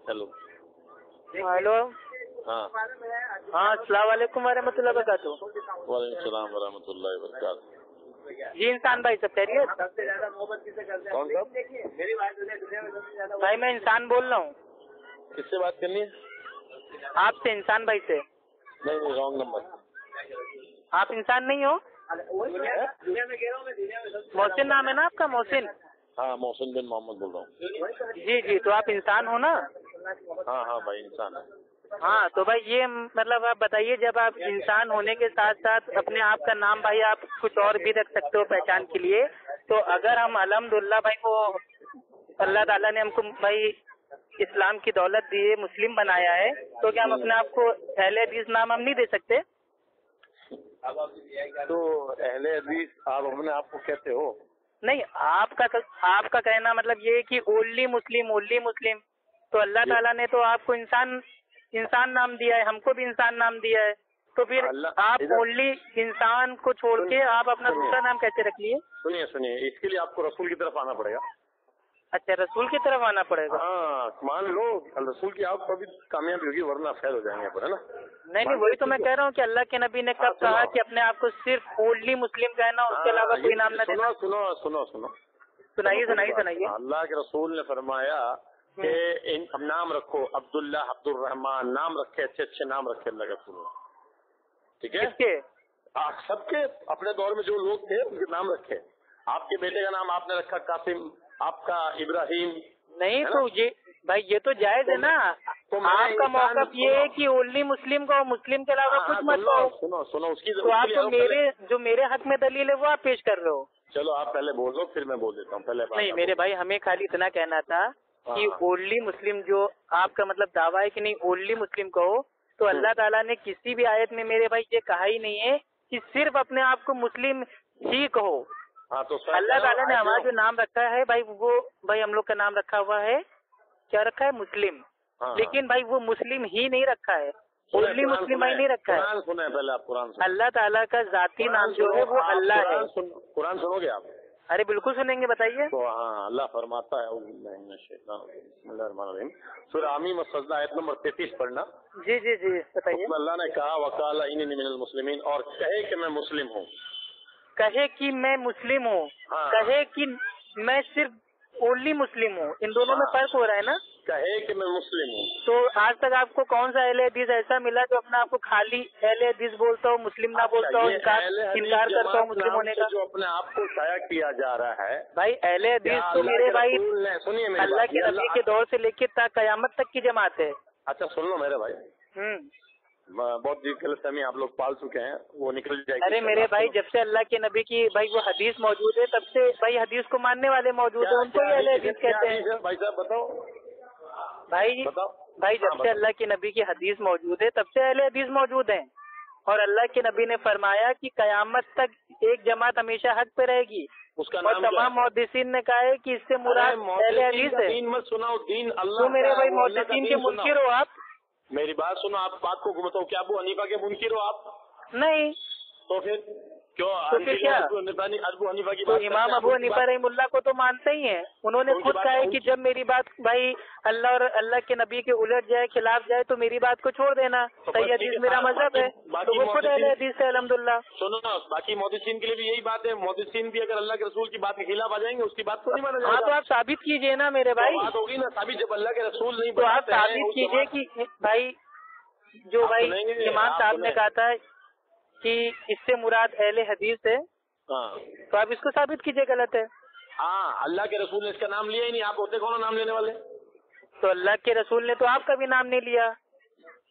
Hello hello. हाँ हाँ, अस्सलाम वालेकुम वरहमतुल्लाहि वबरकातुहू। वालेकुम सलाम वरहमतुल्लाहि वबरकातुहू। जी इंसान भाई, सब खैरियत? कौन साहब? भाई मैं इंसान बोल रहा हूँ। किससे बात करनी है? आपसे, इंसान भाई से। नहीं, रॉन्ग नंबर। आप इंसान नहीं हो? मोहसिन नाम है ना आपका? मोहसिन? हाँ, मोहसिन बिन मोहम्मद बोल रहा हूँ। जी जी, तो आप इंसान हो ना? हाँ हाँ भाई, इंसान है। हाँ, तो भाई ये मतलब आप बताइए, जब आप इंसान होने के साथ साथ अपने आप का नाम भाई आप कुछ और भी रख सकते हो पहचान के लिए, तो अगर हम अल्हम्दुलिल्लाह भाई को अल्लाह ताला ने हमको भाई इस्लाम की दौलत दी है, मुस्लिम बनाया है, तो क्या हम अपने आप को अहले हदीस नाम हम नहीं दे सकते? तो अहले हदीस आप अपने आप को कहते हो? नहीं, आपका कहना मतलब ये है कि ओनली मुस्लिम, तो अल्लाह ताला ने तो आपको इंसान नाम दिया है, हमको भी इंसान नाम दिया है, तो फिर आप ओनली इंसान को छोड़ के आप अपना दूसरा नाम कैसे रख लिए? सुनिए, इसके लिए आपको रसूल की तरफ आना पड़ेगा। अच्छा, रसूल की तरफ आना पड़ेगा? हाँ, मान लो रसूल की आप कभी कामयाबी होगी, वरना फेल हो जाएंगे पर, है ना? नहीं, वही तो मैं कह रहा हूँ कि अल्लाह के नबी ने कब कहा कि अपने आप को सिर्फ ओनली मुस्लिम कहना, उसके अलावा कोई नाम न देना? सुनो, सुनाइए। अल्लाह के रसूल ने फरमाया कि अब नाम रखो, अब्दुल्ला, अब्दुल रहमान, नाम रखे, अच्छे नाम रखे अल्लाह के रसूल। ठीक है? किसके? सबके अपने दौर में जो लोग थे उनके नाम रखे। आपके बेटे का नाम आपने रखा कासिम, आपका इब्राहिम। नहीं तो ये तो जायज है ना? तो आपका मौक़िफ़ ये है कि ओनली मुस्लिम को, मुस्लिम के अलावा कुछ मत कहो। सुनो उसकी तो आप जो मेरे हक में दलील है वो आप पेश कर रहे हो। चलो आप पहले बोल दो, फिर मैं बोल देता हूँ। पहले नहीं मेरे भाई, हमें खाली इतना कहना था कि ओनली मुस्लिम जो आपका मतलब दावा है कि नहीं ओनली मुस्लिम कहो, तो अल्लाह ताला ने किसी भी आयत में मेरे भाई ये कहा ही नहीं है कि सिर्फ अपने आप को मुस्लिम ही कहो। हाँ, तो अल्लाह ताला ने हमारा जो नाम रखा है भाई, वो भाई हम लोग का नाम रखा हुआ है, क्या रखा है? मुस्लिम। लेकिन भाई वो मुस्लिम ही नहीं रखा है, ओनली मुस्लिम भाई नहीं रखा है। सुने पहले आप कुरान। अल्लाह ताला का जाती नाम जो है वो अल्लाह है। कुरान सुनोगे आप? अरे बिल्कुल सुनेंगे, बताइए। तो हाँ, अल्लाह फरमाता है सूरह आमीन सजदा आयत नंबर 33 पढ़ना। जी बताइए। अल्लाह ने कहा वकाला इन्नी मिनल मुस्लिमीन, और कहे कि मैं मुस्लिम हूँ। कहे कि मैं मुस्लिम हूँ, कहे कि मैं सिर्फ ओनली मुस्लिम हूँ, इन दोनों में फर्क हो रहा है ना? कहे कि मैं मुस्लिम हूँ। तो आज तक आपको कौन सा अहले हदीस ऐसा मिला जो अपने आपको खाली अहले हदीस बोलता हो, मुस्लिम ना बोलता हो, इनकार करता हो मुस्लिम होने का? जो अपने आप को शाया किया जा रहा है भाई, अहले हदीस तो मेरे भाई अल्लाह के नबी के दौर से लेकर कयामत तक की जमात है। अच्छा सुन लो मेरे भाई, बहुत गलतफहमी आप लोग पाल चुके हैं, वो निकल जाएगी। अरे मेरे भाई, जब से अल्लाह के नबी की भाई वो हदीस मौजूद है, तब से भाई हदीस को मानने वाले मौजूद है, उनको ही अहले हदीस कहते हैं। भाई साहब बताओ। भाई जब से अल्लाह के नबी की हदीस मौजूद है, तब से अहले हदीस मौजूद हैं। और अल्लाह के नबी ने फरमाया कि कयामत तक एक जमात हमेशा हक पे रहेगी। उसका और तमाम मुहद्दिसीन ने कहा है कि इससे मुराद अहले हदीस है। दीन मत सुनाओ, दीन अल्लाह। तो मेरे भाई मुहद्दिसीन के मुनकिर हो आप? मेरी बात सुनो, आप बात को घुमाओ। क्या अबू हनीफा के मुनकिर हो आप? नहीं। तो फिर क्यों? तो फिर क्या? अबू हनीफा की तो इमाम अबू हनीफा रहमुल्लाह को तो मानते ही हैं। उन्होंने खुद कहा है कि जब मेरी बात भाई अल्लाह और अल्लाह के नबी के उलट जाए, खिलाफ जाए, तो मेरी बात को छोड़ देना। सही हदीस मेरा मजहब है, तो वो खुद अहले हदीस है अल्हम्दुलिल्लाह। सुनो ना, बाकी मुहद्दिसीन के लिए भी यही बात है। मुहद्दिसीन भी अगर अल्लाह के रसूल की बात के खिलाफ आ जाएंगे, उसकी बात को नहीं माना जाएगा। हाँ, तो आप साबित कीजिए ना मेरे भाई। बात होगी ना साबित, जब अल्लाह के रसूल नहीं तो आप साबित कीजिए कि भाई जो भाई इमाम साहब ने कहा था कि इससे मुराद अहले हदीस है, तो आप इसको साबित कीजिए गलत है। हाँ, अल्लाह के रसूल ने इसका नाम लिया ही नहीं। आप होते कौन नाम लेने वाले? तो अल्लाह के रसूल ने तो आपका भी नाम नहीं लिया।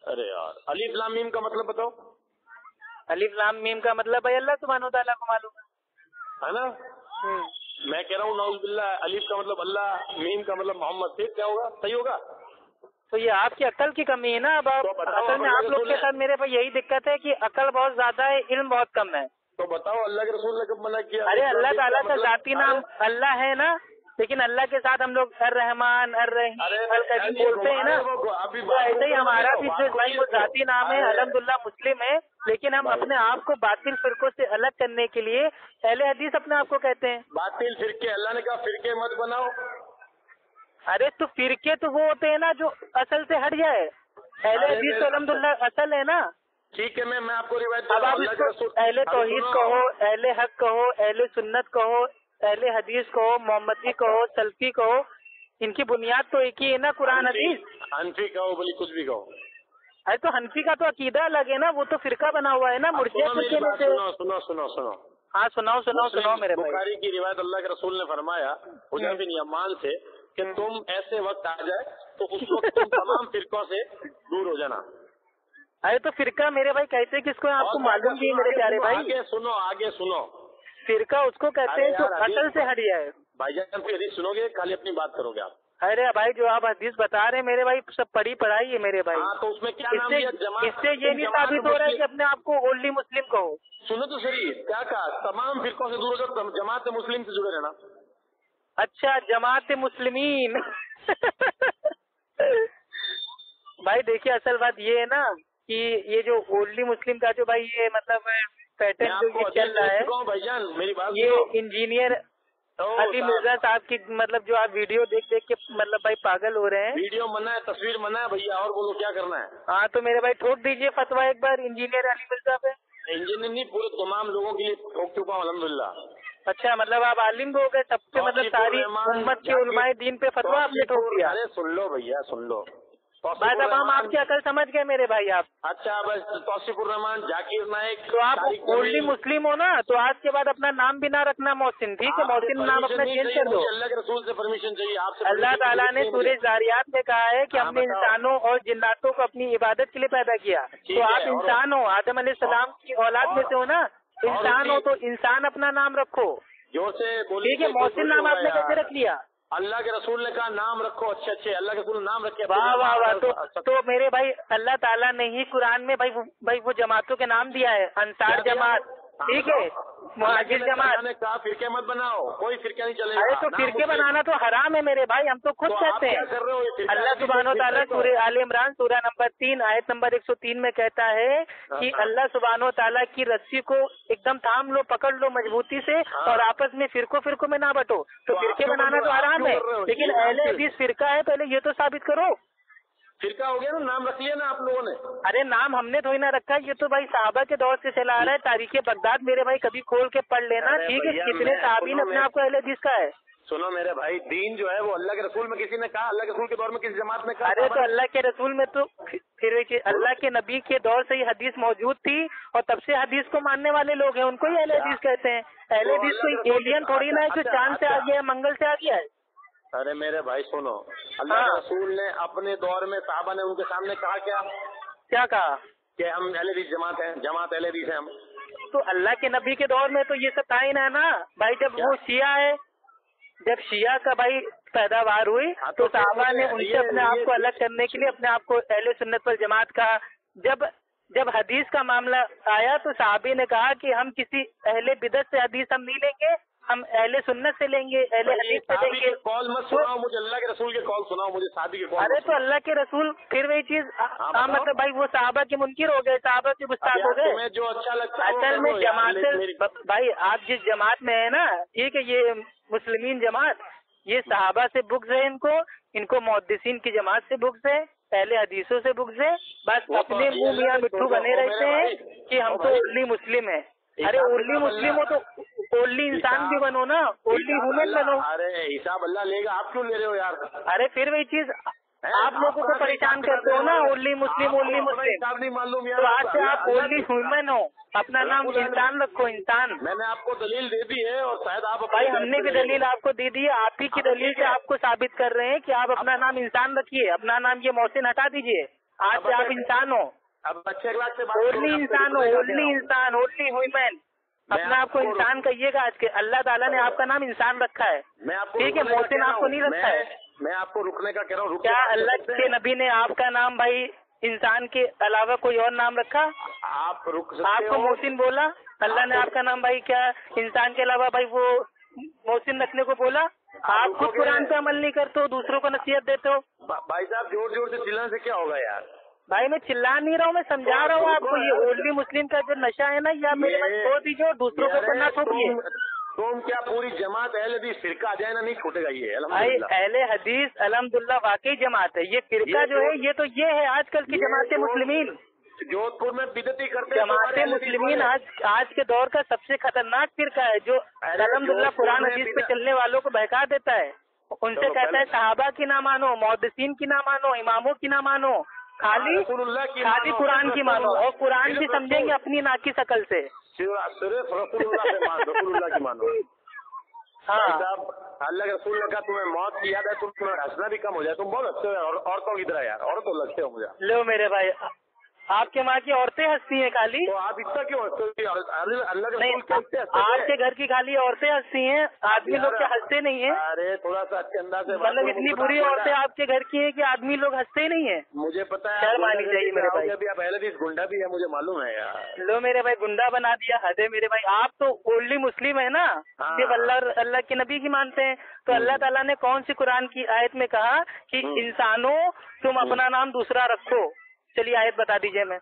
अरे यार, अलीफ लाम मीम का मतलब बताओ। अलीफ लाम मीम का मतलब भाई अल्लाह सुब्हानहू तआला को मालूम है ना? मैं कह रहा हूँ नाउज़ बिल्लाह, अलीफ का मतलब अल्लाह, मीम का मतलब मोहम्मद। फिर क्या होगा? सही होगा? तो ये आपकी अकल की कमी है ना। अब असल में आप लोग के साथ मेरे पास यही दिक्कत है कि अकल बहुत ज्यादा है, इल्म बहुत कम है। तो बताओ अल्लाह के रसूल ने कब मना किया? अरे अल्लाह ताला का जाती नाम अल्लाह है ना, लेकिन अल्लाह के साथ हम लोग अर रहमान, अर रहीम, अल करीम बोलते हैं ना। तो ऐसे ही हमारा भी भाई वो जाती नाम है, अल्हम्दुलिल्लाह मुस्लिम है, लेकिन हम अपने आप को बातिल फिरकों से अलग करने के लिए अहले हदीस अपने आप को कहते हैं। बातिल फिरके, अल्लाह ने कहा फिरके मत बनाओ। अरे तो फिरके तो वो होते हैं ना जो असल से हट जाए, अहले हदीस तो अल्हम्दुलिल्लाह असल है ना। ठीक है, मैं आपको रिवायत अब आप इसको अहले तौहीद कहो, अहले हक कहो, अहले सुन्नत कहो, अहले हदीस कहो, मोहम्मदी कहो, सल्फी कहो, इनकी बुनियाद तो एक ही है ना, कुरान हदीस। हनफी कहो, बोली कुछ भी कहो। अरे तो हनफी का तो अकीदा अलग है ना, वो तो फिरका बना हुआ है ना, मुर्जिया फिरके में से। सुनो सुनो सुनो, हाँ सुनाओ मेरे भाई। बुखारी की रिवायत, अल्लाह के रसूल ने फरमाया हुज़ैफ़ा बिन यमान से कि तुम ऐसे वक्त आ जाए तो उस वक्त तुम तमाम फिरकों से दूर हो जाना। अरे तो फिरका मेरे भाई कहते किसको है, आपको मालूम नहीं मेरे प्यारे भाई। आगे सुनो, फिरका उसको कहते हैं जो असल से हट जाए। भाईजान फिर हदीस सुनोगे, खाली अपनी बात करोगे आप। अरे भाई जो आप हदीस बता रहे हैं मेरे भाई, सब पढ़ी पढ़ाई है मेरे भाई। हाँ, तो उसमें क्या नाम इससे ये नहीं साबित हो रहा है कि अपने आप को ओनली मुस्लिम कहो। सुनो तो सही, क्या कहा, तमाम फिरकों से दूर होकर जमात मुस्लिम से जुड़े रहना। अच्छा, जमात मुस्लिमीन। भाई देखिए असल बात ये है ना कि ये जो ओनली मुस्लिम का जो भाई ये मतलब पैटर्न जो ये चल रहा है भाईजान, मेरी बात, ये इंजीनियर अली मिर्जा साहब की मतलब जो आप वीडियो देख देख के मतलब भाई पागल हो रहे हैं। वीडियो मना है, तस्वीर मना है भैया, और बोलो क्या करना है। हाँ तो मेरे भाई ठोक दीजिए फतवा एक बार इंजीनियर अली मिर्जा पे। इंजीनियर नहीं, पूरे तमाम लोगों के लिए ठोक चुका हूँ अल्हम्दुलिल्लाह। अच्छा, मतलब आप आलिम हो गए सबसे, मतलब सारी उम्मत के उलमाए दीन पे फतवा आपने ठोक दिया। अरे सुन लो भैया, सुन लो बात, अब हम आपकी अकल समझ गए मेरे भाई आप। अच्छा, बस तौसीफुर रहमान, जाकिर नाइक, तो आप ओनली मुस्लिम हो ना, तो आज के बाद अपना नाम भी ना रखना मोहसिन, ठीक है? मोहसिन नाम अपना चेंज कर दो। अल्लाह के रसूल से परमिशन चाहिए आपसे। अल्लाह ताला ने सूरह ज़ारियात में कहा है कि हमने इंसानों और जिन्नातों को अपनी इबादत के लिए पैदा किया। तो आप इंसान हो, आदम अलैहिस्सलाम की औलाद में से हो ना, इंसान हो तो इंसान अपना नाम रखो। जोर से बोलिए। ठीक है, मोहसिन नाम आपने कैसे रख लिया? अल्लाह के रसूल ने कहा नाम रखो अच्छे अच्छे, अल्लाह के रसूल नाम रखे। वाह वाह वाह। तो मेरे भाई अल्लाह ताला ने ही कुरान में भाई वो जमातों के नाम दिया है, अंसार जमात, ठीक है, मुहाजिर जमात। ने कहा फिरके मत बनाओ, कोई फिरका नहीं चलेगा। अरे तो फिरके बनाना तो हराम है मेरे भाई, हम तो खुद कहते हैं। अल्लाह सुब्हानो ताला सूरह आले इमरान सूरह नंबर 3 आयत नंबर 103 में कहता है कि अल्लाह सुब्हानो ताला की रस्सी को एकदम थाम लो, पकड़ लो मजबूती से, और आपस में फिरकों में ना बटो। तो फिरके बनाना तो हराम है, लेकिन अहले हदीस फिरका है, पहले ये तो साबित करो। फिरका हो गया ना, नाम रख लिया ना आप लोगों ने। अरे नाम हमने थोड़ी ना रखा, ये तो भाई साहबा के दौर से चला आ रहा है। तारीख बगदाद मेरे भाई कभी खोल के पढ़ लेना, ठीक है? कितने साहबी ने अपने आप को अहले हदीस का है। सुनो मेरे भाई, दीन जो है वो अल्लाह के रसूल में किसी ने कहा, अल्लाह के रसूल के दौर में किसी जमात ने कहा। अरे तो अल्लाह के रसूल में तो फिर अल्लाह के नबी के दौर से ही हदीस मौजूद थी, और तब से हदीस को मानने वाले लोग हैं, उनको ही अहले हदीस कहते हैं। अहले हदीस कोई एलियन थोड़ी ना है जो चांद से आ गया है, मंगल से आ गया है। अरे मेरे भाई सुनो, अल्लाह के रसूल ने अपने दौर में साहबा ने उनके सामने कहा क्या कहा कि हम अहले हदीस जमात हैं, जमात अहले हदीस हैं हम। तो अल्लाह के नबी के दौर में तो ये सब था ही ना भाई। जब वो शिया है, जब शिया का भाई पैदावार हुई तो साहबा ने उनसे अपने आप को अलग करने के लिए अपने आप को अहले सुन्नत वल जमात कहा। जब हदीस का मामला आया तो साहबी ने कहा कि हम किसी अहले बिदअत से हदीस हम नहीं लेंगे, हम अहले सुन्नत से लेंगे, अहले हदीस से लेंगे। कॉल मत सुनाओ मुझे, अल्लाह के रसूल के कॉल सुनाओ मुझे, साहबी के कॉल। अरे तो अल्लाह के रसूल फिर वही चीज, मतलब भाई वो साहबा के मुनकिर हो गए, साहबा के गुस्ताख हो गए। तुम्हें जो अच्छा लगता है असल में जमात भाई, आप जिस जमात में है ना, ठीक है, ये मुस्लिमीन जमात, ये साहबा से बुग़्ज़ है, इनको मुहद्दिसीन की जमात से बुग़्ज़ है, पहले हदीसों से बुग़्ज़ है। बस अपने मुंह मियां मिट्ठू बने रहते हैं कि हम तो ओनली मुस्लिम है। अरे ओनली मुस्लिम हो तो ओनली इंसान भी बनो ना, ओनली ह्यूमन बनो। अरे हिसाब अल्लाह लेगा, आप क्यों ले रहे हो यार? अरे फिर वही चीज आप लोगों को परेशान करते हो ना, ओनली मुस्लिम ओनली मुस्लिम। नहीं मालूम यार, तो आज से आप ओनली ह्यूमन हो, अपना नाम इंसान रखो, इंसान। मैंने आपको दलील दे दी है, और शायद आप भाई हमने भी दलील आपको दे दी है, आप ही की दलील से आपको साबित कर रहे हैं कि आप अपना नाम इंसान रखिए, अपना नाम ये मोहसिन हटा दीजिए, आज से आप इंसान हो। अब अच्छे क्लास से ओनली इंसान हो, ओनली इंसान, ओनली ह्यूमन, अपना आपको इंसान कहिएगा। आज के अल्लाह ताला ने आपका नाम इंसान रखा है, ठीक है? मोहसिन आपको नहीं रखा है। मैं आपको रुकने का कह रहा हूँ। क्या अल्लाह के नबी ने आपका नाम भाई इंसान के अलावा कोई और नाम रखा? आप रुक सकते हो। आपको मोहसिन बोला, अल्लाह ने आपका नाम भाई क्या इंसान के अलावा भाई वो मोहसिन रखने को बोला? आप खुद कुरान पे अमल नहीं करते हो, दूसरों को नसीहत देते हो। भाई साहब जोर जोर से चिल्लाने से क्या होगा यार? भाई मैं चिल्ला नहीं रहा हूँ, मैं समझा रहा हूँ आपको। ये ओनली मुस्लिम का जो नशा है ना, या मेरे पास छोड़ दीजिए और दूसरों के ऊपर ना थोपिए। तुम क्या पूरी जमात अहले हदीस फिरका आ जाए ना, नहीं छूटेगा ये भाई। अहले हदीस अल्हम्दुलिल्लाह वाकई जमात है, ये फिरका जो है ये है आजकल की जमात मुस्लिमीन। जोधपुर में बिदती करते हैं जमात मुस्लिमीन आज के दौर का सबसे खतरनाक फिरका है, जो अल्हम्दुलिल्लाह कुरान हदीस पे चलने वालों को बहका देता है। उनसे कहता है सहाबा की ना मानो, मुहद्दिसीन की ना मानो, इमामों की ना मानो, खाली कुरान की मानो, और कुरान भी समझेंगे अपनी नाकी शकल से। सिर्फ रसूलुल्लाह की मानो। हाँ साहब, अल्लाह के रसूल ने कहा तुम्हें मौत की याद है, तुम्हें हंसना भी कम हो जाए, तुम बहुत हंसते हो औरतों की तरह यार, औरतों लगते हो मुझे। लो मेरे भाई, आपके माँ की औरतें हंसती हैं खाली, तो आप इतना क्यों हंसते हो? अल्लाह के नहीं, रसूल कैसे हंसते हैं? आपके घर की खाली औरतें हंसती हैं, आदमी लोग क्या हंसते नहीं है? अरे थोड़ा सा अच्छे अंदाज से, मतलब इतनी बुरी औरतें आपके घर की हैं कि आदमी लोग हंसते ही नहीं है। मुझे पता है, शर्म आनी चाहिए मेरे भाई। अभी आप पहले भी गुंडा भी है, मुझे मालूम है यार। लो मेरे भाई, गुंडा बना दिया, हद है मेरे भाई। आप तो ओनली मुस्लिम है ना, सिर्फ अल्लाह के नबी की मानते हैं, तो अल्लाह ताला ने कौन सी कुरान की आयत में कहा कि इंसानों तुम अपना नाम दूसरा रखो? चलिए आयत बता दीजिए। मैं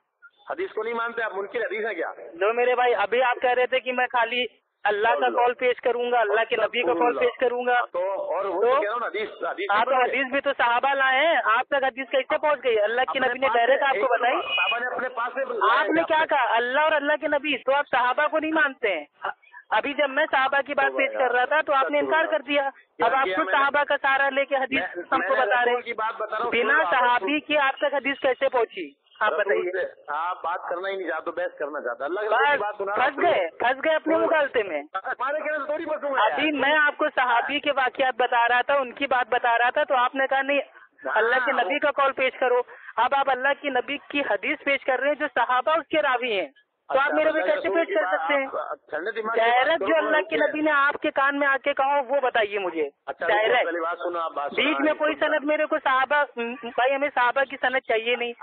हदीस को नहीं मानते आप, मुनकिर हदीस है क्या? लो मेरे भाई, अभी आप कह रहे थे कि मैं खाली अल्लाह का कॉल पेश करूंगा, अल्लाह के नबी का कॉल पेश करूंगा, तो और वो तो कह रहा हूं हदीस आप तो हदीस भी तो सहाबा लाए हैं, आप तक हदीस कैसे पहुंच गई? अल्लाह के नबी ने डायरेक्ट आपको बताई। सहाबा ने अपने पास से आपने क्या कहा? अल्लाह और अल्लाह के नबी, तो आप सहाबा को नहीं मानते हैं। अभी जब मैं सहाबा की बात पेश कर रहा था तो आपने इनकार कर दिया। अब आप खुद सहाबा का सहारा लेके हदीस हमको बता रहे हैं, बिना सहाबी के आप तक हदीस कैसे पहुंची? आप बताइए। आप बात करना ही नहीं चाहते, तो बहस करना चाहता, अल्लाह की बात सुना। फंस गए अपने मुगालते में। अभी मैं आपको सहाबी के वाकयात बता रहा था, उनकी बात बता रहा था, तो आपने कहा नहीं अल्लाह के नबी का कॉल पेश करो। अब आप अल्लाह की नबी की हदीस पेश कर रहे हैं जो सहाबा उसके रावी हैं, तो आप मेरे पे कैसे पेश कर सकते हैं? डायरेक्ट जो अल्लाह के नबी ने आपके कान में आके कहा वो बताइए मुझे डायरेक्ट। बीच में कोई सनद मेरे को सहाबा, भाई हमें सहाबा की सनद चाहिए नहीं,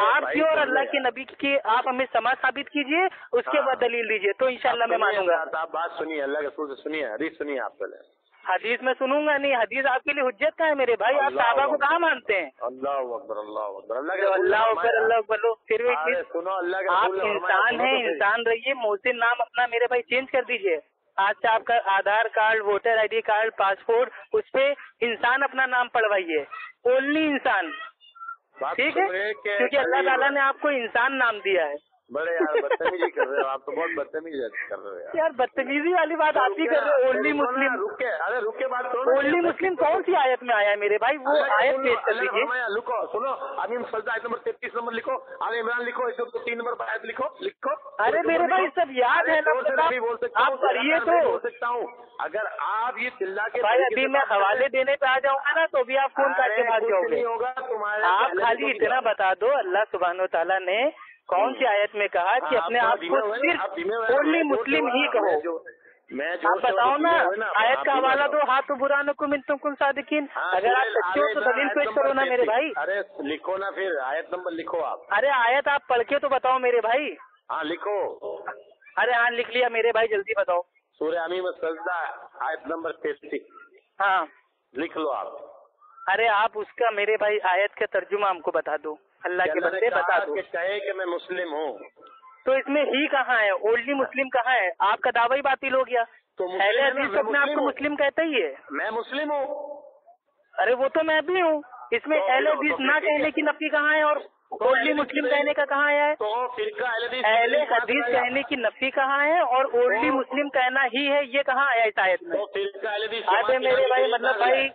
आपकी और अल्लाह के नबी की आप हमें समाज साबित कीजिए, उसके बाद दलील दीजिए, तो इंशाल्लाह मैं मानूंगा। आप बात सुनिए, अल्लाह के रसूल से सुनिए, हदीस सुनिए आप पहले। हदीस में सुनूंगा नहीं, हदीस आपके लिए हुज्जत का है मेरे भाई, आप सहाबा को कहाँ मानते हैं? अल्लाह अकबर, अल्लाह अकबर, अल्लाह अकबर, अल्लाह अकबर। फिर भी सुनो, अल्लाह के आप इंसान हैं, इंसान रहिए। मोहसिन नाम अपना मेरे भाई चेंज कर दीजिए। आज से आपका Aadhaar card, voter ID card, passport, उस पे इंसान अपना नाम पढ़वाइए, ओनली इंसान, ठीक है? क्योंकि अल्लाह ताला ने आपको इंसान नाम दिया है। बड़े यार बदतमीजी कर रहे हो आप, तो बहुत बदतमीजी कर रहे हो यार। बदतमीजी वाली बात आप ही कर रहे हो। ओनली मुस्लिम, रुक के बात करो। ओनली मुस्लिम कौन सी आयत में आया है मेरे भाई? वो आयत पेश कर दीजिए। लिखो, सुनो, अभी आयत नंबर 33 नंबर लिखो, आल इमरान लिखो, 103 नंबर आयत लिखो। अरे मेरे भाई सब याद है ना, आप पढ़िए तो। बोल सकता हूँ अगर आप ये चिल्ला के भाई अभी मैं हवाले देने पे आ जाऊंगा ना, तो भी आप फोन करके भाग जाओगे। होगा तुम्हारे, आप खाली इतना बता दो, अल्लाह सुब्हानो तआला ने कौन सी आयत में कहा कि अपने आप को सिर्फ ओनली मुस्लिम ही कहो? आप बताओ ना, आयत का हवाला दो। हाँ तो बुरा न कुम तुम सादिकीन, अगर आप सच्चे हो तो दलील पेश करो ना मेरे भाई। अरे लिखो ना, फिर आयत नंबर लिखो आप। अरे आयत आप पढ़ के तो बताओ मेरे भाई। हाँ लिखो। अरे हाँ लिख लिया मेरे भाई, जल्दी बताओ। सूरह अमीन में सजदा आयत नंबर 33। हाँ लिख लो आप। अरे आप उसका मेरे भाई आयत का तर्जुमा हमको बता दो, अल्लाह के बंदे बता दो। कहे कि मैं मुस्लिम हूँ, तो इसमें ही कहाँ है? ओनली मुस्लिम कहाँ है? आपका दावा ही बातिल हो गया। तो पहले हदीस अपने आपको मुस्लिम कहता ही है। मैं मुस्लिम हूँ। अरे वो तो मैं भी हूँ, इसमें अहले हदीस ना कहने की नफी कहाँ है और ओनली मुस्लिम कहने का कहाँ है? तो अहले हदीस कहने की नफी कहाँ है और ओनली मुस्लिम कहना ही है, ये कहाँ आया इस आयत में? अरे मेरे भाई, मतलब भाई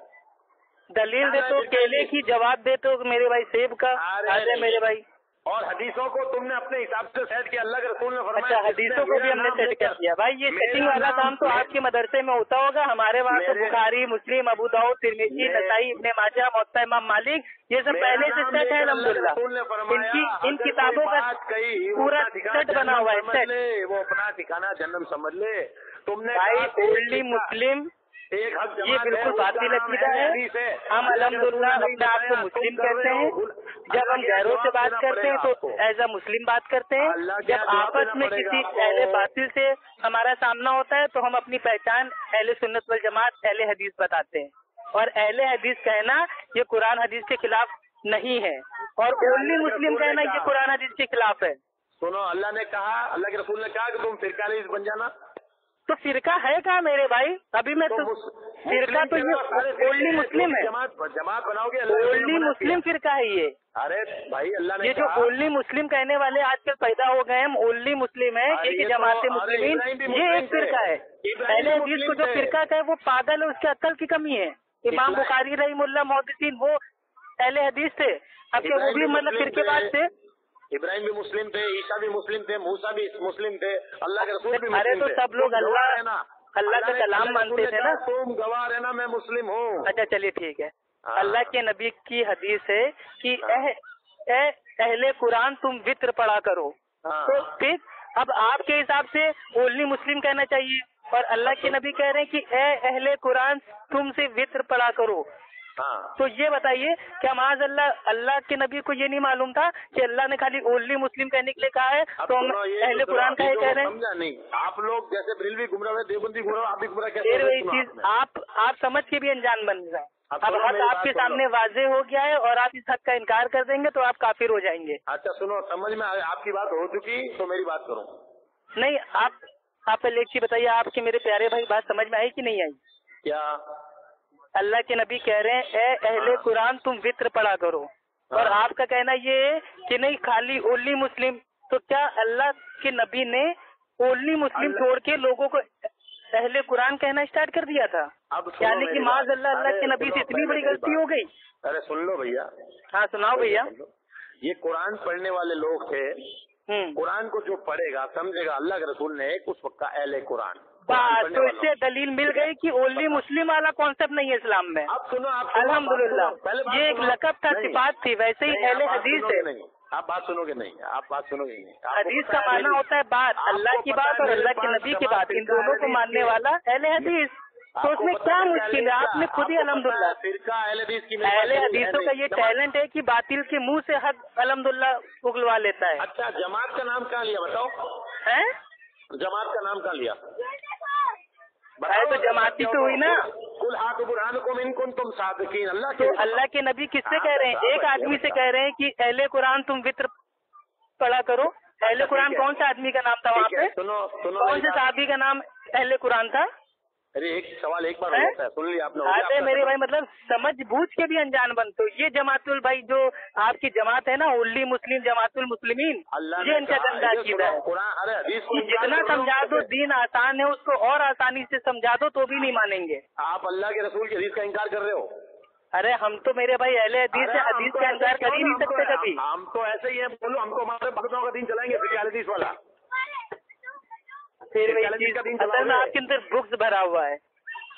दलील दे तो केले की, जवाब दे तो मेरे भाई सेब का। अरे मेरे भाई, और हदीसों को तुमने अपने हिसाब से सेट किया, अल्लाह के रसूल ने फरमाया। अच्छा, हदीसों को भी हमने सेट कर दिया भाई। ये सेटिंग वाला काम तो आपके मदरसे में होता होगा, हमारे वहाँ तो बुखारी, मुस्लिम, अबू दाऊद, तिरमिज़ी, नसाई, इब्ने माजा, मुवत्ता इमाम मालिक, ये सब पहले से सेट है अल्हम्दुलिल्लाह। इन किताबों का पूरा सेट बना हुआ है, सेट। वो अपना ठिकाना जन्नत समझ ले तुमने भाई। ओनली मुस्लिम ये बिल्कुल बातिल अकीदा है। हम अल्हम्दुलिल्लाह अपने आप को मुस्लिम कहते हैं। जब हम गैरों से बात करते हैं तो एज अ मुस्लिम बात करते हैं। जब आपस में किसी अहले बातिल से हमारा सामना होता है तो हम अपनी पहचान अहले सुन्नत वल जमात, अहले हदीस बताते हैं। और अहले हदीस कहना ये कुरान हदीस के खिलाफ नहीं है, और ओनली मुस्लिम कहना ये कुरान हदीस के खिलाफ है। सुनो, अल्लाह ने कहा, अल्लाह के रसूल ने कहा कि तुम फिरका बन जाना। तो फिरका है कहाँ मेरे भाई? अभी मैं तो फिरका तो ये ओनली मुस्लिम है, जमात बनाओगे, ओनली मुस्लिम फिरका है ये। अरे भाई अल्लाह ने ये जो ओनली मुस्लिम कहने वाले आजकल पैदा हो गए, हम ओनली मुस्लिम है, एक जमात मुस्लिमीन, ये एक फिरका है। पहले हदीस को जो फिरका का है वो पागल है, उसके अक्ल की कमी है। इमाम बुखारी रहीमुल्लाह मुहद्दिसीन वो पहले हदीस थे, अब क्या वो भी मतलब फिरकेबाज थे? इब्राहिम भी मुस्लिम थे, ईसा भी मुस्लिम थे, मूसा भी मुस्लिम थे, अल्लाह के रसूल भी मुस्लिम थे। अरे तो सब लोग अल्लाह का कलाम मानते थे ना। तुम गवाह रहना मैं मुस्लिम हूँ। अच्छा चलिए ठीक है। अल्लाह के नबी की हदीस है कि अहले कुरान तुम वित्र पढ़ा करो। तो फिर अब आपके हिसाब से ओनली मुस्लिम कहना चाहिए, और अल्लाह के नबी कह रहे हैं कि अहले कुरान तुमसे वित्र पढ़ा करो। तो ये बताइए क्या माज़ अल्लाह के नबी को ये नहीं मालूम था कि अल्लाह ने खाली ओनली मुस्लिम कहने के लिए कहा है? तो हम अहले कुरान का ये कह रहे हैं। समझा नहीं आप लोग, जैसे बरेलवी गुमराह है, देवबंदी गुमराह, आप भी गुमराह कैसे? फिर वही चीज आप समझ के भी अनजान बन रहे हैं। अब हक आपके सामने वाजे हो गया है और आप इस हक का इनकार कर देंगे तो आप काफिर हो जाएंगे। अच्छा सुनो, समझ में आपकी बात हो चुकी तो मेरी बात करो। नहीं आप पहले एक चीज बताइए, आपके मेरे प्यारे भाई बात समझ में आई कि नहीं आई? क्या अल्लाह के नबी कह रहे हैं अहले कुरान तुम वित्र पढ़ा करो, और आपका कहना ये है कि नहीं खाली ओनली मुस्लिम। तो क्या अल्लाह के नबी ने ओनली मुस्लिम छोड़ के लोगों को अहले कुरान कहना स्टार्ट कर दिया था? यानी कि माज़ अल्लाह के नबी से इतनी बड़ी गलती हो गई। अरे सुन लो भैया। हाँ सुनाओ भैया। ये कुरान पढ़ने वाले लोग थे, कुरान को जो पढ़ेगा समझेगा अल्लाह के रसूल ने एक उस वक्त का अहले कुरान। तो इससे दलील मिल गई कि ओनली मुस्लिम वाला कॉन्सेप्ट नहीं है इस्लाम में। अब सुनो, आप अल्हम्दुलिल्लाह ये एक लकब था, सिफात थी, वैसे ही अहले हदीस है। आप बात सुनोगे नहीं, आप बात सुनोगे नहीं। हदीस का माना होता है बात, अल्लाह की बात और अल्लाह के नबी की बात, इन दोनों को मानने वाला अहले हदीस। तो उसमें क्या मुश्किल है? आपने खुद ही अल्हम्दुलिल्लाह अहले हदीसों का ये टैलेंट है कि बातिल के मुंह से हक अल्हम्दुलिल्लाह उगलवा लेता है। अच्छा जमात का नाम कहाँ लिया बताओ? है जमात का नाम कहाँ लिया? तो जमाती तो हुई ना। कुल हाथ बुरहान को मिनकुम तुम सादिकीन। अल्लाह के नबी किससे कह रहे हैं? एक आदमी से कह रहे हैं कि अहले कुरान तुम वित्र पढ़ा करो। अहले कुरान कौन सा आदमी का नाम था वहाँ पे? सुनो कौन से साहबी का नाम अहले कुरान था? अरे एक सवाल एक बार होता है, सुन लिया आपने? अरे मेरे भाई मतलब समझ बूझ के भी अनजान बन। तो ये जमातुल भाई जो आपकी जमात है ना, ओनली मुस्लिम जमातुल मुस्लिमीन, ये इनका गंदा अकीदा है। जितना समझा दो दीन आसान है, उसको और आसानी से समझा दो तो भी नहीं मानेंगे। आप अल्लाह के रसूल की हदीस का इनकार कर रहे हो? अरे हम तो मेरे भाई अहले हदीस से हदीस का इनकार कर ही नहीं सकते कभी। हम तो ऐसे ही है, बोलो हम तो हमारे भक्तों का दिन चलाएंगे फिर हदीस वाला। फिर वही चीज असल में आपके अंदर बुक्स भरा हुआ है।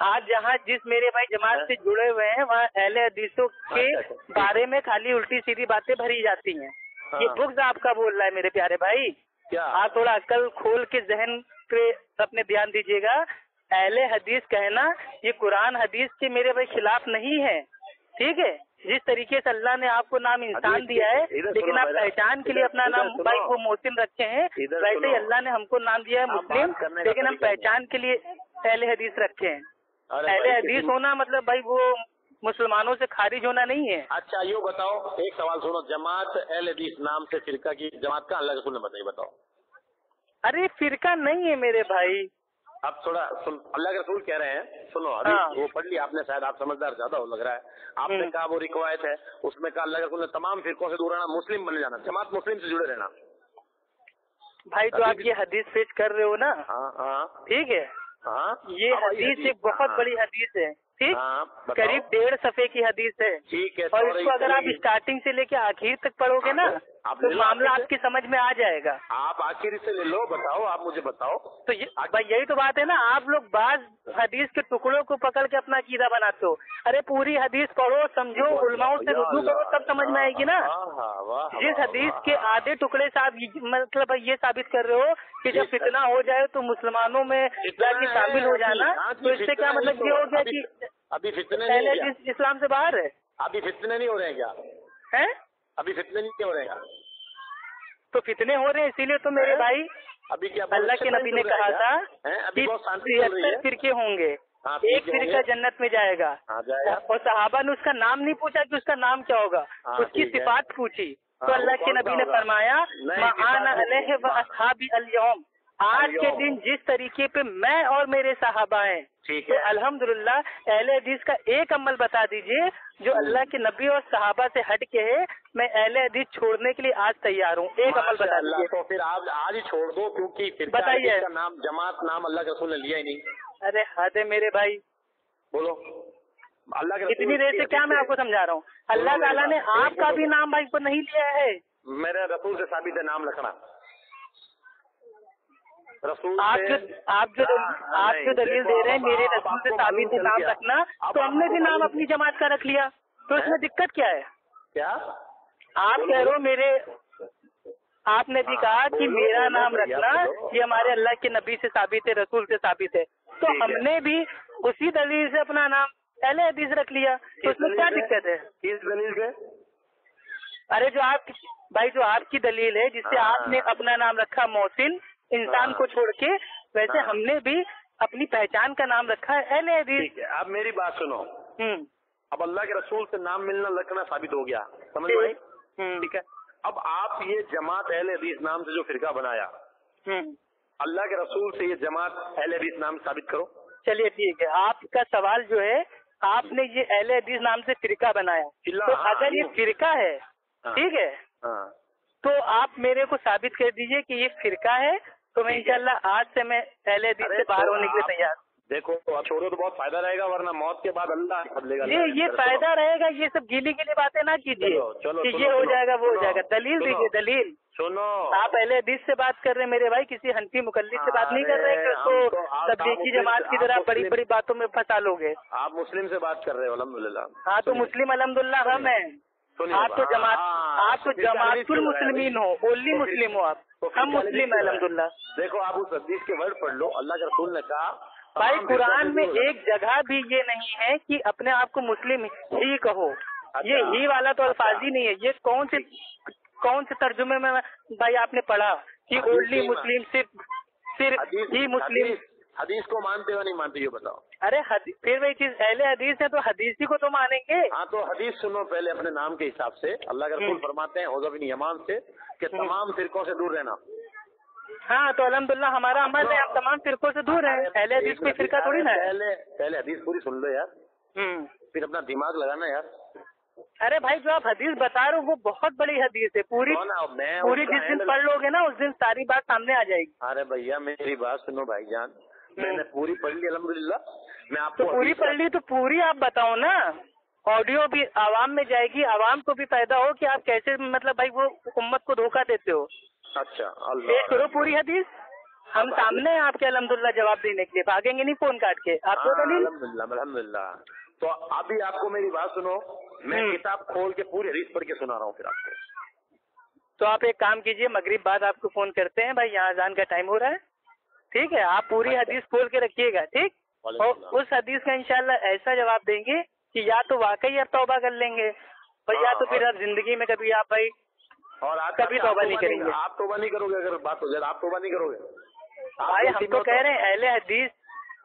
आज जहाँ जिस मेरे भाई जमात से जुड़े हुए हैं वहाँ अहले हदीसों के बारे में खाली उल्टी सीधी बातें भरी जाती हैं। ये बुक्स आपका बोल रहा है मेरे प्यारे भाई। क्या आप थोड़ा अकल खोल के जहन पे अपने ध्यान दीजिएगा। अहले हदीस कहना ये कुरान हदीस के मेरे भाई खिलाफ नहीं है, ठीक है? जिस तरीके से अल्लाह ने आपको नाम इंसान दिया है, लेकिन आप पहचान के लिए अपना नाम भाई वो मोहसिन रखे हैं, वैसे ही अल्लाह ने हमको नाम दिया है मुस्लिम, लेकिन हम पहचान के लिए अहले हदीस रखे हैं। अहले हदीस होना मतलब भाई वो मुसलमानों से खारिज होना नहीं है। अच्छा यूँ बताओ, एक सवाल सुनो, जमात अहले हदीस नाम से फिरका की जमात का अल्लाह के रसूल ने बताइए, बताओ। अरे फिरका नहीं है मेरे भाई। अब थोड़ा सुन, अल्लाह के रसूल कह रहे हैं, सुनो अभी वो पढ़ लिया आपने, शायद आप समझदार ज्यादा हो लग रहा है। आपने कहा वो रिकवायत है, उसमें कहा अल्लाह के रसूल ने तमाम फिरकों से दूर रहना, मुस्लिम बने जाना, जमात मुस्लिम से जुड़े रहना। भाई तो आप ये हदीस पेश कर रहे हो ना? ठीक है। ये हदीस एक बहुत बड़ी हदीस है, ठीक? करीब 1.5 सफ़े की हदीस है, ठीक है। और इसको अगर आप स्टार्टिंग से लेके आखिर तक पढ़ोगे ना तो मामला आपकी समझ में आ जाएगा। आप आखिर से ले लो, बताओ, आप मुझे बताओ। तो भाई यही तो बात है ना, आप लोग बाज हदीस के टुकड़ों को पकड़ के अपना अकीदा बनाते हो। अरे पूरी हदीस पढ़ो, समझो, उलमाओं से रुजू करो, तब समझ में आएगी ना। जिस हदीस के आधे टुकड़े से आप मतलब ये साबित कर रहे हो कि जब फितना हो जाए तो मुसलमानों में जाके शामिल हो जाना, तो इससे क्या मतलब ये हो गया कि अभी फितने इस्लाम से बाहर है? अभी फितने नहीं हो रहे हैं क्या? हैं? अभी फितने नहीं हो रहे हैं? तो फितने हो रहे हैं, इसीलिए तो मेरे भाई अभी क्या अल्लाह के नबी ने कहा था कि 73 फिरके होंगे, एक फिरका जन्नत में जाएगा। और सहाबा ने उसका नाम नहीं पूछा कि उसका नाम क्या होगा, उसकी सिफात पूछी। तो अल्लाह के नबी ने फरमाया माआना अलैहि व अस्हाबी अल-यौम, आज के दिन जिस तरीके पे मैं और मेरे सहाबा हैं, ठीक तो है, अल्हम्दुलिल्लाह अहले हदीस का एक अमल बता दीजिए जो अल्लाह के नबी और सहाबा से हट के है, मैं अहले हदीस छोड़ने के लिए आज तैयार हूँ। एक अमल बता दीजिए। तो फिर आप आज ही छोड़ दो, क्योंकि फिरका बताइए। का नाम जमात नाम अल्लाह के रसूल ने लिया ही नहीं। अरे हद है मेरे भाई, बोलो अल्लाह के इतनी देर से क्या मैं आपको समझा रहा हूँ। अल्लाह ताला ने आपका भी नाम भाई को नहीं लिया है। मेरे रसूल से साबित है नाम रखना। रसूल आप जो दलील दे रहे हैं मेरे रसूल से साबित है नाम रखना, तो हमने भी नाम अपनी जमात का रख लिया, तो इसमें दिक्कत क्या है? क्या आप कह रहे हो मेरे, आपने भी कहा कि मेरा नाम रखना ये हमारे अल्लाह के नबी से साबित है, रसूल से साबित है, तो हमने भी उसी दलील से अपना नाम अहले हदीस रख लिया, तो इसमें क्या दिक्कत है? किस दलील से? अरे जो आप भाई, जो आपकी दलील है जिससे आपने अपना नाम रखा मोहसिन इंसान को छोड़ के, वैसे हमने भी अपनी पहचान का नाम रखा है अहले हदीस। ठीक है, अब मेरी बात सुनो। अब अल्लाह के रसूल से नाम मिलना रखना साबित हो गया, समझ में आई? ठीक है, अब आप ये जमात अहले हदीस नाम से जो फिरका बनाया, अल्लाह के रसूल से ये जमात अहले हदीस नाम साबित करो। चलिए ठीक है, आपका सवाल जो है, आपने ये अहले हदीस नाम से फिरका बनाया, तो अगर ये फिरका है, ठीक है, तो आप मेरे को साबित कर दीजिए कि ये फिरका है, तो मैं इंशाल्लाह आज से मैं अहले हदीस से बाहर होने के लिए तैयार। देखो तो आप छोड़ो तो बहुत फायदा रहेगा, वरना मौत के बाद अल्लाह बदलेगा। ये फायदा रहेगा, ये सब गीली गीली बातें ना कीजिए कि ये हो जाएगा वो हो जाएगा। दलील दीजिए, दलील। सुनो, आप अहले हदीस से बात कर रहे हैं मेरे भाई, किसी हनफी मुकल्लिद से बात नहीं कर रहे कि उसको तबलीगी जमात की तरह बड़ी बड़ी बातों में फंसा लोगे। आप मुस्लिम से बात कर रहे हो, अल्हम्दुलिल्लाह। हाँ, तो मुस्लिम अल्हम्दुलिल्लाह हम हैं। आप तो जमातुल मुस्लिमीन हो, ओनली मुस्लिम हो आप, हम मुस्लिम है अल्हम्दुलिल्लाह। देखो आप उस हदीस के वर्ड पढ़ लो, अल्लाह के रसूल ने कहा, भाई कुरान में एक जगह भी ये नहीं है कि अपने आप को मुस्लिम ही कहो। ये ही वाला तो अल्फाज ही नहीं है। ये कौन से तर्जुमे में भाई आपने पढ़ा कि ओनली मुस्लिम सिर्फ ही मुस्लिम? हदीस को मानते हो नहीं मानते ये बताओ। अरे फिर वही चीज, अहले हदीस है तो हदीस ही को तो मानेंगे। हाँ, तो हदीस सुनो पहले अपने नाम के हिसाब से। अल्लाह के रसूल फरमाते हैं हुज़ैफ़ा बिन यमान से कि तमाम फिरकों से दूर रहना। हाँ, तो अल्हम्दुलिल्लाह हमारा अमल है, आप तमाम फिरकों से दूर हैं। अहले हदीस कोई फिरका थोड़ी ना है। पहले हदीस पूरी सुन लो यार, फिर अपना दिमाग लगाना यार। अरे भाई, जो आप हदीस बता रहे हो वो बहुत बड़ी हदीस है, पूरी जिस दिन पढ़ लोगे ना उस दिन सारी बात सामने आ जाएगी। अरे भैया मेरी बात सुनो भाईजान, मैंने पूरी पढ़ ली अल्हम्दुलिल्लाह। मैं आपको तो पूरी पढ़ ली तो पूरी आप बताओ ना, ऑडियो भी आवाम में जाएगी, आवाम को भी फायदा हो कि आप कैसे मतलब भाई वो उम्मत को धोखा देते हो। अच्छा, पेश करो पूरी हदीस, हम सामने हैं आपके अल्हम्दुलिल्लाह जवाब देने के लिए, भागेंगे नहीं फोन काट के। आपको दलील? अल्हम्दुलिल्लाह। तो अभी आपको मेरी बात सुनो, मैं किताब खोल के पूरी हदीस पढ़ के सुना रहा हूँ फिर आपको। तो आप एक काम कीजिए, मगरिब बाद आपको फोन करते हैं भाई, यहाँ अज़ान का टाइम हो रहा है, ठीक है? आप पूरी हदीस खोल के रखिएगा, ठीक? और उस हदीस का इंशाल्लाह ऐसा जवाब देंगे कि या तो वाकई आप तौबा कर लेंगे और या तो फिर आप जिंदगी में कभी आप भाई और आप कभी तौबा नहीं करेंगे। आप तौबा नहीं करोगे, अगर बात हो जाए आप तौबा नहीं करोगे भाई। हम तो कह रहे हैं अहले हदीस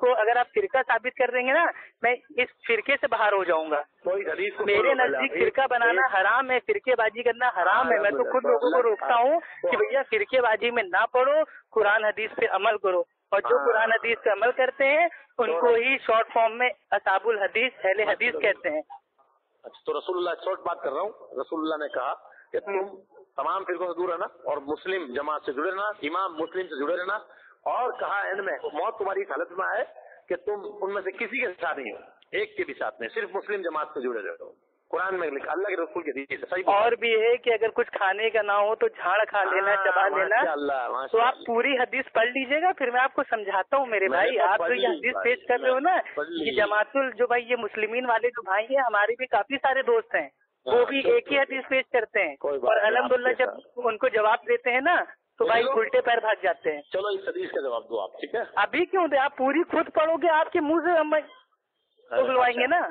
को अगर आप फिरका साबित कर देंगे ना, मैं इस फिरके से बाहर हो जाऊंगा। मेरे नजदीक फिरका बनाना हराम है, फिरकेबाजी करना हराम है। मैं तो खुद लोगों को रोकता हूँ कि भैया फिरकेबाजी में ना पढ़ो, कुरान हदीस पे अमल करो, और जो कुरान हदीस पे अमल करते हैं उनको ही शॉर्ट फॉर्म में असाबुल हदीस, अहले हदीस कहते हैं। अच्छा, तो रसूलुल्लाह शॉर्ट बात कर रहा हूँ, रसूलुल्लाह ने कहा कि तुम तमाम फिरकों से दूर रहना और मुस्लिम जमात से जुड़े रहना, इमाम मुस्लिम से जुड़े रहना, और कहा एंड में मौत तुम्हारी हालत में आए कि तुम उनमें से किसी के साथ नहीं हो, एक के भी साथ नहीं, सिर्फ मुस्लिम जमात से जुड़े रहो। कुरान में लिखा, अल्लाह के रसूल के हदीस है, सही। और भी है कि अगर कुछ खाने का ना हो तो झाड़ खा लेना, चबा लेना। तो आप पूरी हदीस पढ़ लीजिएगा, फिर मैं आपको समझाता हूँ मेरे भाई। आप जो ये हदीस पेश कर रहे हो ना कि जमातुल जो भाई ये मुस्लिमीन वाले जो भाई है, हमारे भी काफी सारे दोस्त हैं, वो भी एक ही हदीस पेश करते हैं और अल्हम्दुलिल्लाह जब उनको जवाब देते हैं ना तो भाई उल्टे पैर भाग जाते हैं। चलो इस हदीस का जवाब दो आप, ठीक है? अभी क्यों दे, आप पूरी खुद पढ़ोगे, आपके मुंह से हम उगलवाएंगे ना।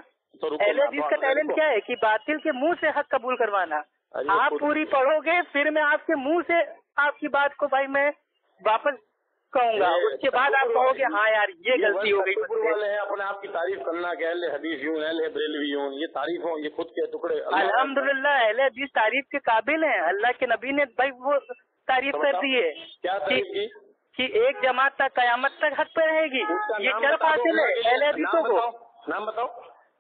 अहले हदीस का टैलेंट क्या है कि बातिल के मुंह से हक कबूल करवाना। आप पूरी पढ़ोगे, फिर मैं आपके मुंह से आपकी बात को भाई मैं वापस कहूंगा, उसके बाद आप कहोगे हाँ यार ये गलती हो गई। वाले हैं अपने आप की तारीफ करना कि अहले हदीस यूं, अहले बरेलवी यूं, ये तारीफ हो, ये खुद के टुकड़े। अल्हम्दुलिल्लाह अहले हदीस तारीफ के काबिल हैं, अल्लाह के नबी ने भाई वो तारीफ कर दी है। क्या तारीफ की? कि एक जमात तक कयामत तक हक पे रहेगी, ये शर्फ हासिल है अहले हदीसों को? नाम बताओ।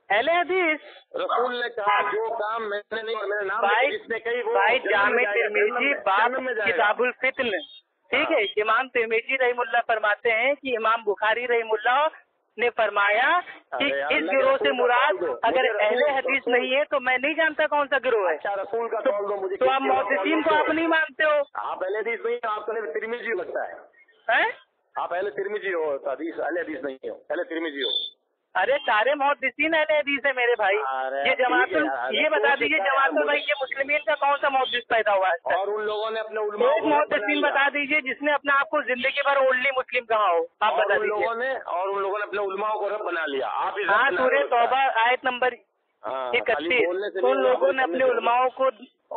अहले हदीस रसूल ने कहा जो काम मैंने नहीं, मेरे नाम जिसने कही वो भाई जामे तिरमिजी बाब किताबुल फितन, ठीक है, इमाम तिरमिजी रहीमुल्लाह फरमाते हैं कि इमाम बुखारी रहीमुल्लाह ने फरमाया कि इस गिरोह से मुराद अगर अहले हदीस नहीं है तो मैं नहीं जानता कौन सा गिरोह है। अच्छा रसूल का कौल दो मुझे। तो आप मुहद्दिसीन को आप नहीं मानते हो? आप अहले हदीस नहीं हो, आपको तिरमिजी लगता है। आप अहले तिरमिजी हो, हदीस अहले हदीस नहीं हो, अहले तिरमिजी हो। अरे सारे मुहद्दिसीन अहले हदीस है मेरे भाई। ये जमातुल, ये बता दीजिए जमातुल भाई के मुस्लिमीन का कौन सा मुहद्दिस पैदा हुआ है? और उन लोगों ने अपने एक मुहद्दिसीन बता दीजिए जिसने अपने आप को जिंदगी भर ओनली मुस्लिम कहा हो, आप बता दीजिए। उन लोगों ने अपने उलमाओं को रब बना लिया। आप हाँ, सूरह तौबा आयत नंबर 31, उन लोगों ने अपने उलमाओं को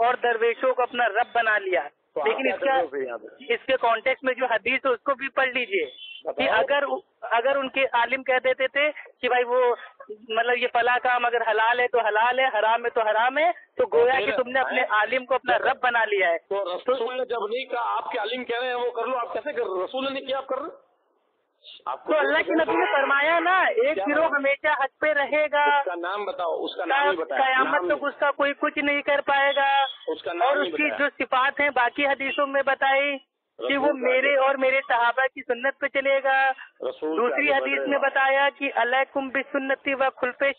और दरवेशों को अपना रब बना लिया। लेकिन इसके कॉन्टेक्स्ट में जो हदीस है उसको भी पढ़ लीजिए कि अगर उनके आलिम कह देते थे कि भाई वो मतलब ये फला काम अगर हलाल है तो हलाल है, हराम है तो हराम है, तो गोया कि तुमने अपने आलिम को अपना रब बना लिया है। तो रसूल ने जब नहीं कहा, आपके आलिम कह रहे हैं वो कर लो, आप कैसे कर रहे? रसूल ने नहीं किया, आप कर रहे? तो अल्लाह के नबी ने फरमाया ना, एक गिरोह हमेशा हक पे रहेगा। उसका नाम बताओ, उसका नाम ही बताओ। कयामत तक उसका कोई कुछ नहीं कर पाएगा। उसका नाम और उसकी जो सिफात हैं बाकी हदीसों में बताई कि वो मेरे और मेरे सहाबा की सुन्नत पे चलेगा। दूसरी हदीस में बताया कि अलैकुम बिसुन्नती व खुलफे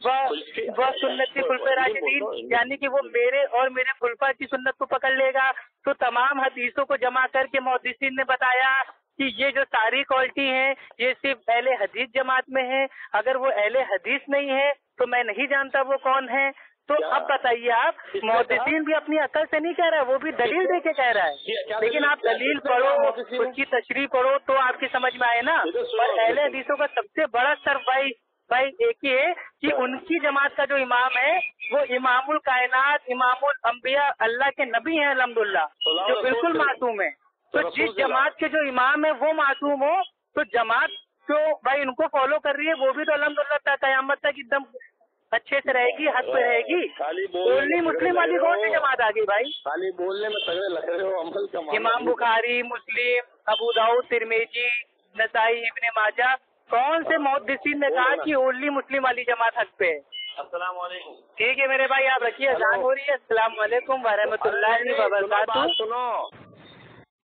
व सुन्नती खुलफे राशिदीन, यानी कि वो मेरे और मेरे खुलफा की सुन्नत को पकड़ लेगा। तो तमाम हदीसों को जमा करके मुहद्दिसीन ने बताया कि ये जो सारी क्वालिटी है ये सिर्फ अहले हदीस जमात में है। अगर वो अहले हदीस नहीं है तो मैं नहीं जानता वो कौन है। तो अब बताइए आप, मुहद्दिसीन भी अपनी अकल से नहीं कह रहा है, वो भी दलील दे के कह रहा है। लेकिन आप दलील पढ़ो, उसकी तशरीह पढ़ो तो आपकी समझ में आए ना। पर अहले हदीसों का सबसे बड़ा शर्फ भाई एक ही है कि उनकी जमात का जो इमाम है वो इमामुल कायनात, इमामुल अंबिया, अल्लाह के नबी हैं अल्हम्दुलिल्लाह, जो बिल्कुल मासूम है। तो जिस जमात के जो इमाम है वो मासूम हो तो जमात जो भाई उनको फॉलो कर रही है वो भी तो अल्हम्दुलिल्लाह क़यामत तक एकदम अच्छे से रहेगी, हक पे रहेगी। ओनली मुस्लिम वाली कौन सी जमात आ गई भाई? खाली बोलने में तगड़े लग रहे हो, अमल का इमाम बुखारी, मुस्लिम, अबू दाऊद, तिरमिजी, नसाई, इब्ने माजा, कौन से मुहद्दिसीन ने कहा कि ओनली मुस्लिम वाली जमात हक पे है? अस्सलाम वालेकुम। ठीक है मेरे भाई, आप रखिए, अज़ान हो रही है। अस्सलाम वालेकुम व रहमतुल्लाहि व बरकातहू। सुनो